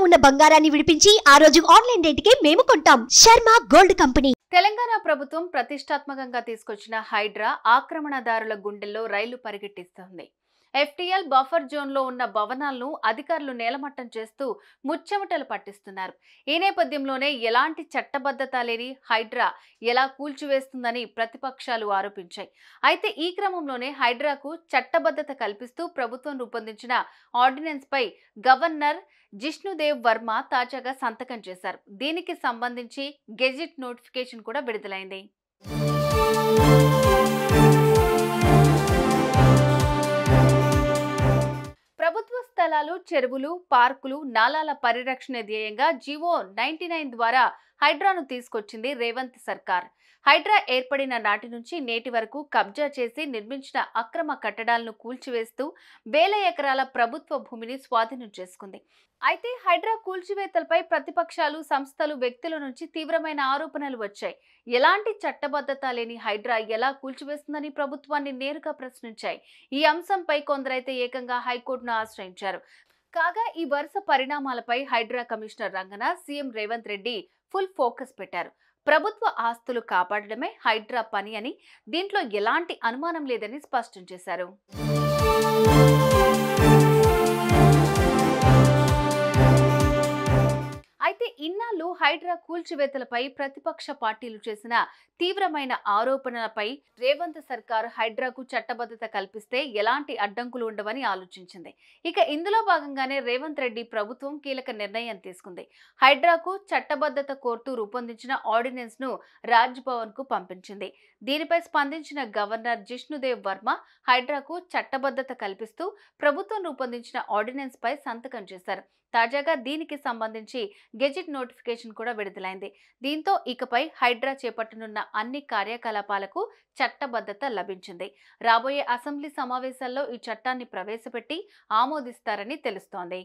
ఉన్న బంగారాన్ని విడిపించి ఆ రోజు ఆన్లైన్ రేటుకే మేము కొంటాం. Sharma gold company. తెలంగాణ ప్రభుత్వం ప్రతిష్టాత్మకంగా తీసుకొచ్చిన హైడ్రా ఆక్రమణదారుల గుండెల్లో రైలు పరిగెట్టిస్తోంది. ఎఫ్టీఎల్ బఫర్ జోన్లో ఉన్న భవనాలను అధికారులు నేలమట్టం చేస్తూ ముచ్చెమటలు పట్టిస్తున్నారు. ఈ నేపథ్యంలోనే ఎలాంటి చట్టబద్ధత లేని హైడ్రా ఎలా కూల్చివేస్తుందని ప్రతిపక్షాలు ఆరోపించాయి. అయితే ఈ క్రమంలోనే హైడ్రాకు చట్టబద్ధత కల్పిస్తూ ప్రభుత్వం రూపొందించిన ఆర్డినెన్స్ పై గవర్నర్ జిష్ణుదేవ్ వర్మ తాజాగా సంతకం చేశారు. దీనికి సంబంధించి గెజిట్ నోటిఫికేషన్ కూడా విడుదలైంది. ప్రభుత్వ స్థలాలు, చెరువులు, పార్కులు, నాలాల పరిరక్షణ ధ్యేయంగా జీవో 99 ద్వారా హైడ్రాను తీసుకొచ్చింది రేవంత్ సర్కార్. హైడ్రా ఏర్పడిన నాటి నుంచి నేటి వరకు కబ్జా చేసి నిర్మించిన అక్రమ కట్టడాలను కూల్చివేస్తూ వేల ఎకరాల ప్రభుత్వ భూమిని స్వాధీనం చేసుకుంది. అయితే హైడ్రా కూల్చివేతలపై ప్రతిపక్షాలు, సంస్థలు, వ్యక్తుల నుంచి తీవ్రమైన ఆరోపణలు వచ్చాయి. ఎలాంటి చట్టబద్ధత లేని హైడ్రా ఎలా కూల్చివేస్తుందని ప్రభుత్వాన్ని నేరుగా ప్రశ్నించాయి. ఈ అంశంపై కొందరైతే ఏకంగా హైకోర్టును ఆశ్రయించారు. కాగా ఈ వరుస పరిణామాలపై Hydraa commissioner Rangana CM Revanth Reddy full focus పెట్టారు. ప్రభుత్వ ఆస్తులు కాపాడడమే హైడ్రా పని అని, దీంట్లో ఎలాంటి అనుమానం లేదని స్పష్టం చేశారు. అయితే ఇన్నాళ్ళు హైడ్రా కూల్చివేతలపై ప్రతిపక్ష పార్టీలు చేసిన తీవ్రమైన ఆరోపణలపై రేవంత్ సర్కార్ హైడ్రాకు చట్టబద్ధత కల్పిస్తే ఎలాంటి అడ్డంకులు ఉండవని ఆలోచించింది. ఇక ఇందులో భాగంగానే రేవంత్ రెడ్డి ప్రభుత్వం కీలక నిర్ణయం తీసుకుంది. హైడ్రాకు చట్టబద్ధత కోర్టు రూపొందించిన ఆర్డినెన్స్ ను రాజ్ భవన్ కు పంపించింది. దీనిపై స్పందించిన గవర్నర్ జిష్ణుదేవ్ వర్మ హైడ్రాకు చట్టబద్ధత కల్పిస్తూ ప్రభుత్వం రూపొందించిన ఆర్డినెన్స్ పై సంతకం చేశారు. తాజాగా దీనికి సంబంధించి గెజిట్ నోటిఫికేషన్ కూడా విడుదలైంది. దీంతో ఇకపై హైడ్రా చేపట్టనున్న అన్ని కార్యకలాపాలకు చట్టబద్ధత లభించింది. రాబోయే అసెంబ్లీ సమావేశాల్లో ఈ చట్టాన్ని ప్రవేశపెట్టి ఆమోదిస్తారని తెలుస్తోంది.